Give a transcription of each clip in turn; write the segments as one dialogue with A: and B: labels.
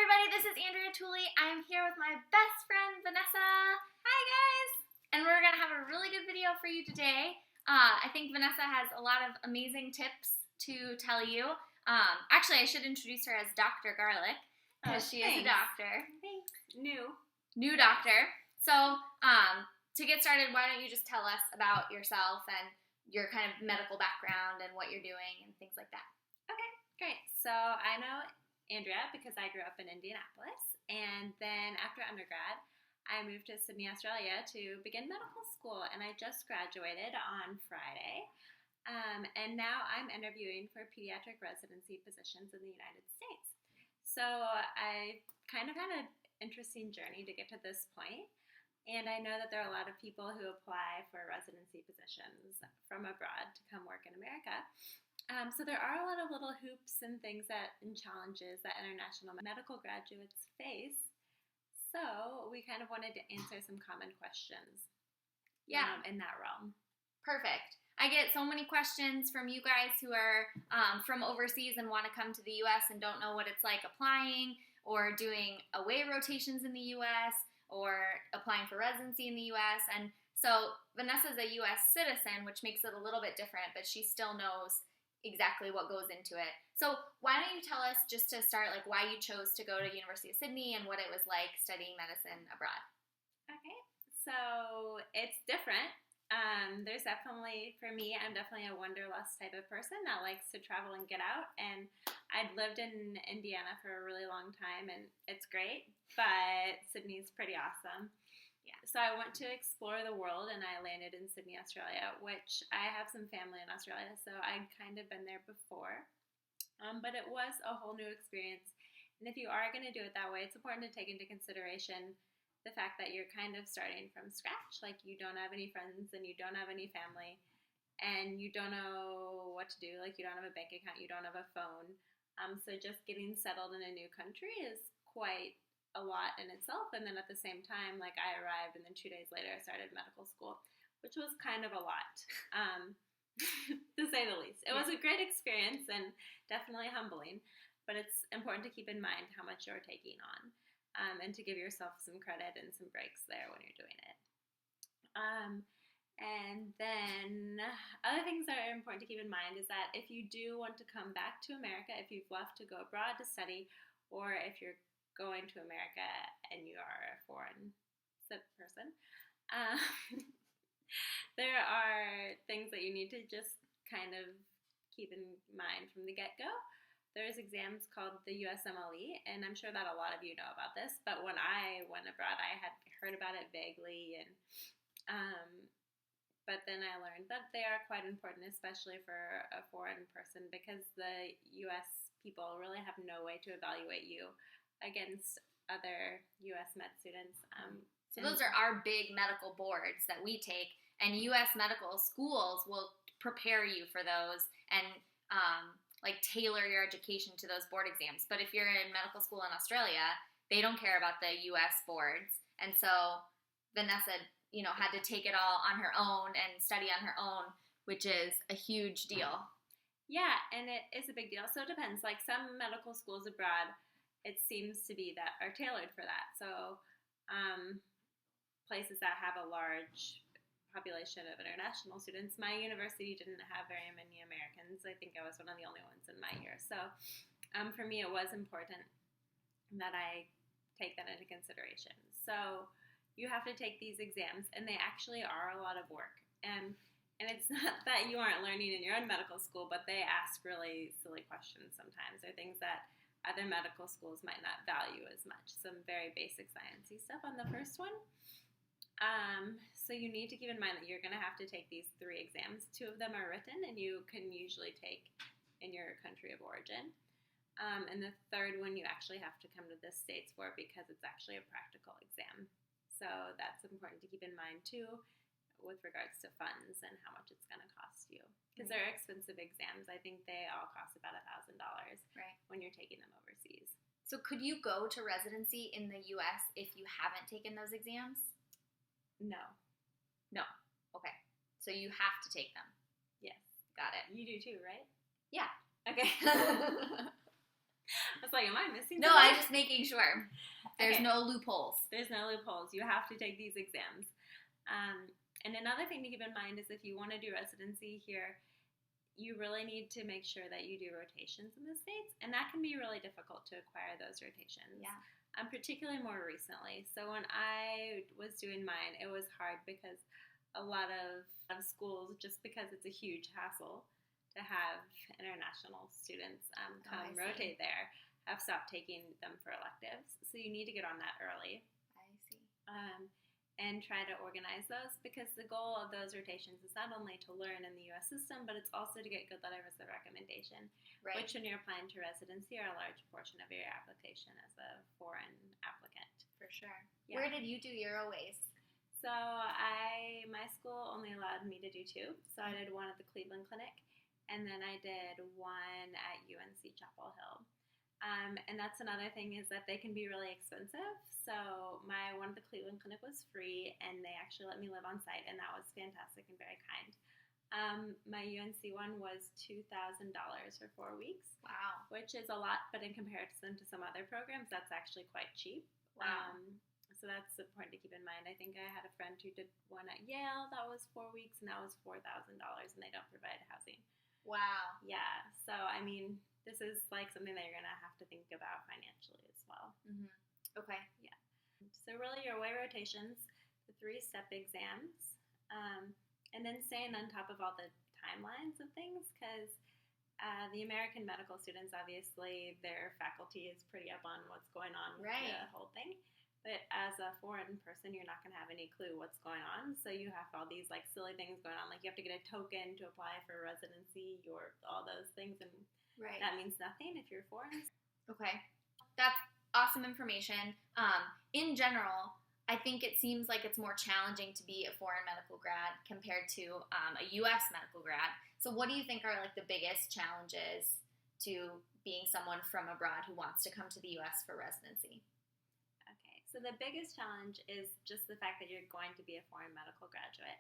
A: everybody, this is Andrea Tooley. I'm here with my best friend, Vanessa.
B: Hi, guys!
A: And we're going to have a really good video for you today. I think Vanessa has a lot of amazing tips to tell you. Actually, I should introduce her as Dr. Garlick, because she is a doctor.
B: Thanks. New
A: doctor. So, to get started, why don't you just tell us about yourself and your kind of medical background and what you're doing and things like that.
B: Okay, great. So I know Andrea because I grew up in Indianapolis, and then after undergrad, I moved to Sydney, Australia to begin medical school, and I just graduated on Friday, and now I'm interviewing for pediatric residency positions in the United States. So I kind of had an interesting journey to get to this point, and I know that there are a lot of people who apply for residency positions from abroad to come work in America. So there are a lot of little hoops and things and challenges that international medical graduates face. So we kind of wanted to answer some common questions in that realm.
A: Perfect. I get so many questions from you guys who are from overseas and want to come to the U.S. and don't know what it's like applying or doing away rotations in the U.S. or applying for residency in the U.S. And so Vanessa's a U.S. citizen, which makes it a little bit different, but she still knows exactly what goes into it. So why don't you tell us, just to start, like why you chose to go to University of Sydney and what it was like studying medicine abroad?
B: Okay, so it's different. There's definitely, for me, I'm definitely a wanderlust type of person that likes to travel and get out, and I'd lived in Indiana for a really long time, and it's great, but Sydney's pretty awesome. Yeah, so I went to explore the world, and I landed in Sydney, Australia, which I have some family in Australia, so I'd kind of been there before, but it was a whole new experience, and if you are going to do it that way, it's important to take into consideration the fact that you're kind of starting from scratch, like you don't have any friends, and you don't have any family, and you don't know what to do, like you don't have a bank account, you don't have a phone, so just getting settled in a new country is quite a lot in itself. And then at the same time, like I arrived and then 2 days later I started medical school, which was kind of a lot, to say the least. It was a great experience and definitely humbling, but it's important to keep in mind how much you're taking on, and to give yourself some credit and some breaks there when you're doing it. And then other things that are important to keep in mind is that if you do want to come back to America, if you've left to go abroad to study, or if you're going to America and you are a foreign person, there are things that you need to just kind of keep in mind from the get-go. There's exams called the USMLE, and I'm sure that a lot of you know about this, but when I went abroad, I had heard about it vaguely, and but then I learned that they are quite important, especially for a foreign person, because the US people really have no way to evaluate you against other U.S. med students.
A: So those are our big medical boards that we take, and U.S. medical schools will prepare you for those and like tailor your education to those board exams. But if you're in medical school in Australia, they don't care about the U.S. boards, and so Vanessa, had to take it all on her own and study on her own, which is a huge deal.
B: Yeah, and it is a big deal. So it depends. Like some medical schools abroad, it seems to be that are tailored for that. So places that have a large population of international students. My university didn't have very many Americans. I think I was one of the only ones in my year. So for me, it was important that I take that into consideration. So you have to take these exams, and they actually are a lot of work. And it's not that you aren't learning in your own medical school, but they ask really silly questions sometimes, or things that other medical schools might not value as much. Some very basic sciencey stuff on the first one. So you need to keep in mind that you're going to have to take these 3 exams. 2 of them are written, and you can usually take in your country of origin. And the third one you actually have to come to the States for, because it's actually a practical exam. So that's important to keep in mind too, with regards to funds and how much it's going to cost you. Because they're expensive exams. I think they all cost about $1,000 when you're taking them overseas.
A: So could you go to residency in the U.S. if you haven't taken those exams?
B: No.
A: Okay. So you have to take them.
B: Yes.
A: Got it.
B: You do too, right?
A: Yeah.
B: Okay. was like, am I missing
A: No,
B: something?
A: I'm just making sure. There's no loopholes.
B: There's no loopholes. You have to take these exams. And another thing to keep in mind is if you want to do residency here, you really need to make sure that you do rotations in the States, and that can be really difficult to acquire those rotations.
A: Yeah.
B: Particularly more recently. So when I was doing mine, it was hard because a lot of schools, just because it's a huge hassle to have international students come rotate there, have stopped taking them for electives. So you need to get on that early.
A: I see.
B: And try to organize those, because the goal of those rotations is not only to learn in the U.S. system, but it's also to get good letters of recommendation,
A: Right.
B: which when you're applying to residency are a large portion of your application as a foreign applicant.
A: For sure.
B: Yeah.
A: Where did you do your OAs?
B: So my school only allowed me to do 2. So I did one at the Cleveland Clinic, and then I did one at UNC Chapel Hill. And that's another thing, is that they can be really expensive. So my one at the Cleveland Clinic was free, and they actually let me live on site, and that was fantastic and very kind. My UNC one was $2,000 for 4 weeks.
A: Wow.
B: Which is a lot, but in comparison to some other programs, that's actually quite cheap.
A: Wow.
B: So that's important to keep in mind. I think I had a friend who did one at Yale that was 4 weeks, and that was $4,000, and they don't provide housing.
A: Wow.
B: Yeah. So, I mean, this is like something that you're going to have to think about financially as well.
A: Mm-hmm. Okay.
B: Yeah. So really your away rotations, the 3-step exams, and then staying on top of all the timelines of things, because the American medical students, obviously, their faculty is pretty up on what's going on with the whole thing. But as a foreign person, you're not going to have any clue what's going on. So you have all these like silly things going on. Like you have to get a token to apply for residency or all those things. And that means nothing if you're foreign.
A: Okay. That's awesome information. In general, I think it seems like it's more challenging to be a foreign medical grad compared to a U.S. medical grad. So what do you think are like the biggest challenges to being someone from abroad who wants to come to the U.S. for residency?
B: So the biggest challenge is just the fact that you're going to be a foreign medical graduate.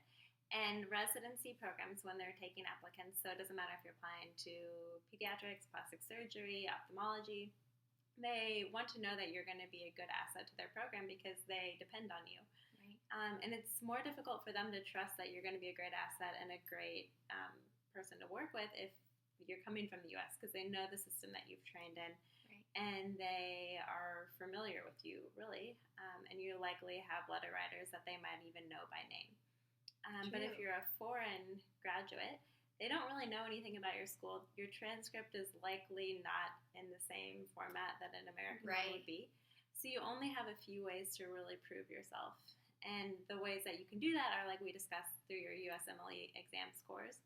B: And residency programs, when they're taking applicants, so it doesn't matter if you're applying to pediatrics, plastic surgery, ophthalmology, they want to know that you're going to be a good asset to their program because they depend on you.
A: Right.
B: And it's more difficult for them to trust that you're going to be a great asset and a great person to work with if you're coming from the U.S. because they know the system that you've trained in. And they are familiar with you, really, and you likely have letter writers that they might even know by name. But if you're a foreign graduate, they don't really know anything about your school. Your transcript is likely not in the same format that an American one would be. So you only have a few ways to really prove yourself. And the ways that you can do that are, like we discussed, through your USMLE exam scores,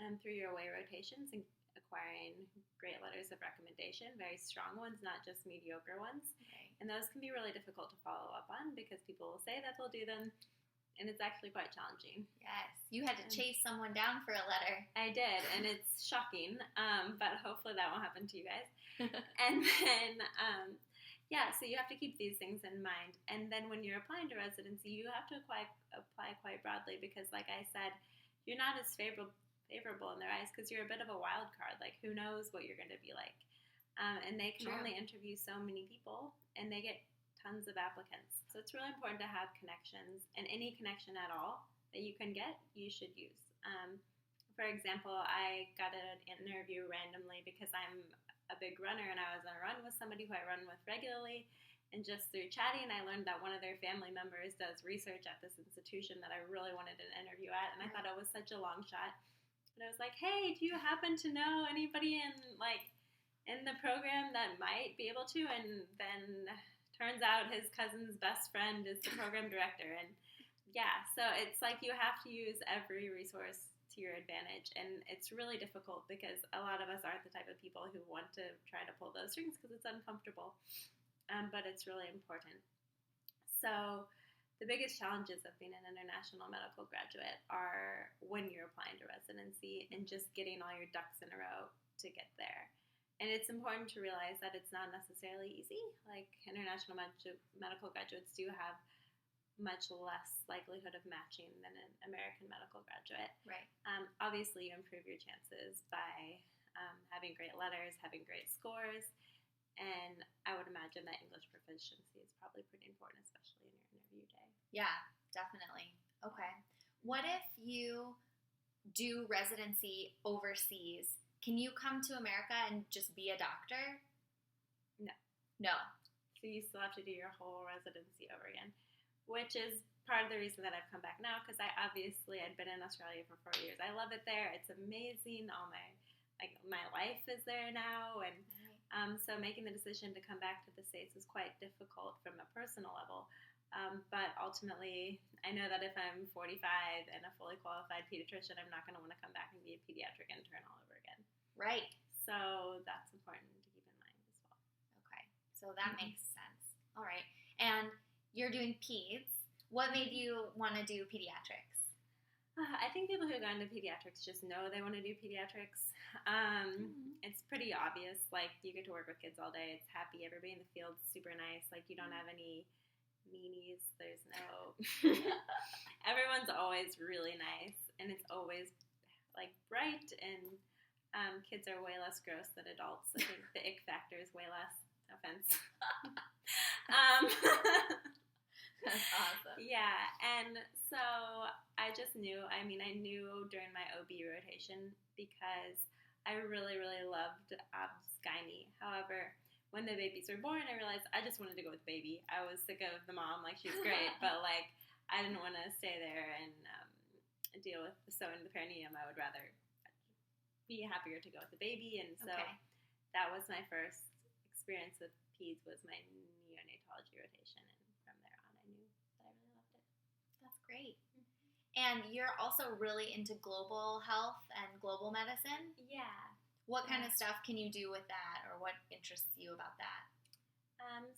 B: and through your away rotations and acquiring great letters of recommendation, very strong ones, not just mediocre ones. And those can be really difficult to follow up on because people will say that they'll do them, and it's actually quite challenging.
A: Yes. You had to chase someone down for a letter.
B: I did, and it's shocking, but hopefully that won't happen to you guys. And then, so you have to keep these things in mind. And then when you're applying to residency, you have to apply quite broadly because, like I said, you're not as favorable in their eyes because you're a bit of a wild card. Like, who knows what you're going to be like? And they can only interview so many people, and they get tons of applicants. So it's really important to have connections, and any connection at all that you can get, you should use. For example, I got an interview randomly because I'm a big runner, and I was on a run with somebody who I run with regularly. And just through chatting, I learned that one of their family members does research at this institution that I really wanted an interview at, and I thought it was such a long shot. And I was like, hey, do you happen to know anybody in the program that might be able to? And then turns out his cousin's best friend is the program director. And so it's like you have to use every resource to your advantage. And it's really difficult because a lot of us aren't the type of people who want to try to pull those strings because it's uncomfortable. But it's really important. So the biggest challenges of being an international medical graduate are when you're applying to residency and just getting all your ducks in a row to get there. And it's important to realize that it's not necessarily easy. Like, international medical graduates do have much less likelihood of matching than an American medical graduate.
A: Right.
B: Obviously, you improve your chances by having great letters, having great scores, And I would imagine that English proficiency is probably pretty important, especially in your interview day.
A: Yeah, definitely. Okay. What if you do residency overseas? Can you come to America and just be a doctor?
B: No.
A: No.
B: So you still have to do your whole residency over again, which is part of the reason that I've come back now, because I'd been in Australia for 4 years. I love it there. It's amazing. My life is there now, and so making the decision to come back to the States was quite difficult from a personal level. But ultimately, I know that if I'm 45 and a fully qualified pediatrician, I'm not going to want to come back and be a pediatric intern all over again.
A: Right.
B: So that's important to keep in mind as well.
A: Okay. So that makes sense. All right. And you're doing peds. What made you want to do pediatrics?
B: I think people who go into pediatrics just know they want to do pediatrics. It's pretty obvious. Like, you get to work with kids all day. It's happy. Everybody in the field's super nice. Like, you don't have any meanies. There's no... Everyone's always really nice. And it's always, like, bright. And kids are way less gross than adults. I think the ick factor is way less. No offense.
A: That's awesome.
B: Yeah, and so I just knew, I knew during my OB rotation because I really, really loved obs-gynae. However, when the babies were born, I realized I just wanted to go with baby. I was sick of the mom, like, she's great, but, like, I didn't want to stay there and deal with the sewing the perineum. I would rather be happier to go with the baby, and so that was my first experience with peds, was my neonatology rotation, and from there on I knew that I really loved it.
A: That's great. And you're also really into global health and global medicine?
B: Yeah.
A: What kind of stuff can you do with that, or what interests you about that?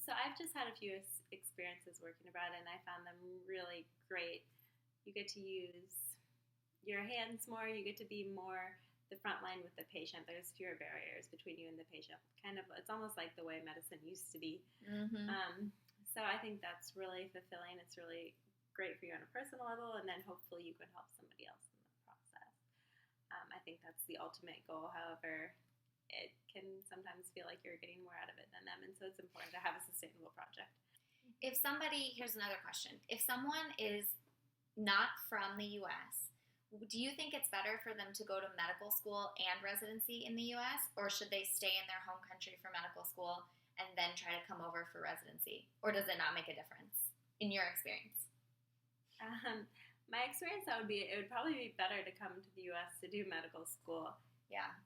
B: So I've just had a few experiences working abroad, and I found them really great. You get to use your hands more. You get to be more the front line with the patient. There's fewer barriers between you and the patient. It's almost like the way medicine used to be. So I think that's really fulfilling. It's really great for you on a personal level, and then hopefully you can help somebody else in the process. I think that's the ultimate goal. However, it can sometimes feel like you're getting more out of it than them, and so it's important to have a sustainable project.
A: Here's another question. If someone is not from the U.S., do you think it's better for them to go to medical school and residency in the U.S., or should they stay in their home country for medical school and then try to come over for residency? Or does it not make a difference in your experience?
B: My experience, it would probably be better to come to the U.S. to do medical school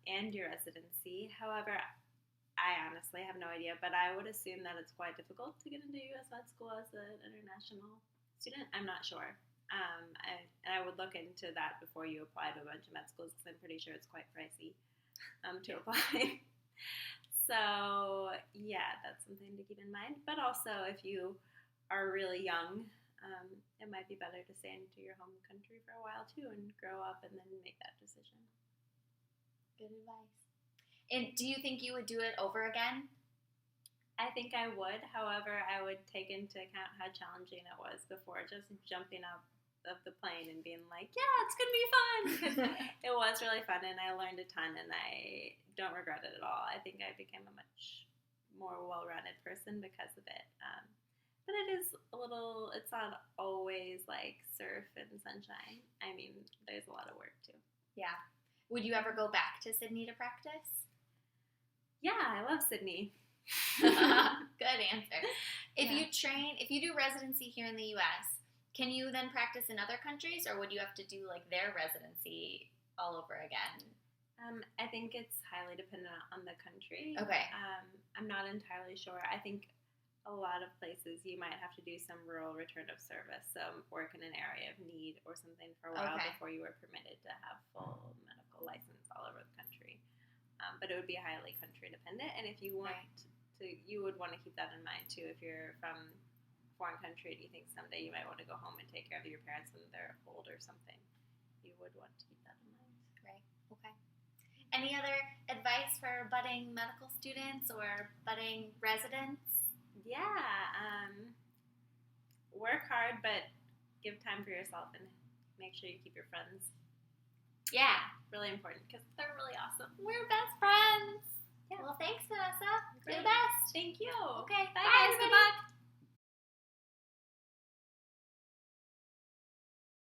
B: and your residency. However, I honestly have no idea, but I would assume that it's quite difficult to get into U.S. med school as an international student. I'm not sure. I would look into that before you apply to a bunch of med schools, because I'm pretty sure it's quite pricey to apply. So, yeah, that's something to keep in mind. But also, if you are really young, it might be better to stay into your home country for a while, too, and grow up and then make that decision.
A: Good advice. And do you think you would do it over again?
B: I think I would. However, I would take into account how challenging it was before, just jumping up of the plane and being like, yeah, it's going to be fun. Because it was really fun, and I learned a ton, and I don't regret it at all. I think I became a much more well-rounded person because of it. But it's not always like surf and sunshine. I mean, there's a lot of work too.
A: Yeah. Would you ever go back to Sydney to practice?
B: Yeah, I love Sydney.
A: Good answer. If you do residency here in the U.S., can you then practice in other countries, or would you have to do like their residency all over again?
B: I think it's highly dependent on the country.
A: Okay.
B: I'm not entirely sure. I think a lot of places you might have to do some rural return of service, so work in an area of need or something for a while before you were permitted to have full medical license all over the country. But it would be highly country dependent, and if you want to, you would want to keep that in mind too. If you're from a foreign country and you think someday you might want to go home and take care of your parents when they're old or something, you would want to keep that in mind.
A: Right. Okay. Any other advice for budding medical students or budding residents?
B: Yeah, work hard, but give time for yourself and make sure you keep your friends.
A: Yeah.
B: Really important, because they're really awesome.
A: We're best friends.
B: Yeah.
A: Well, thanks, Vanessa.
B: Great.
A: You're the best.
B: Thank you.
A: Okay,
B: Bye.
A: bye.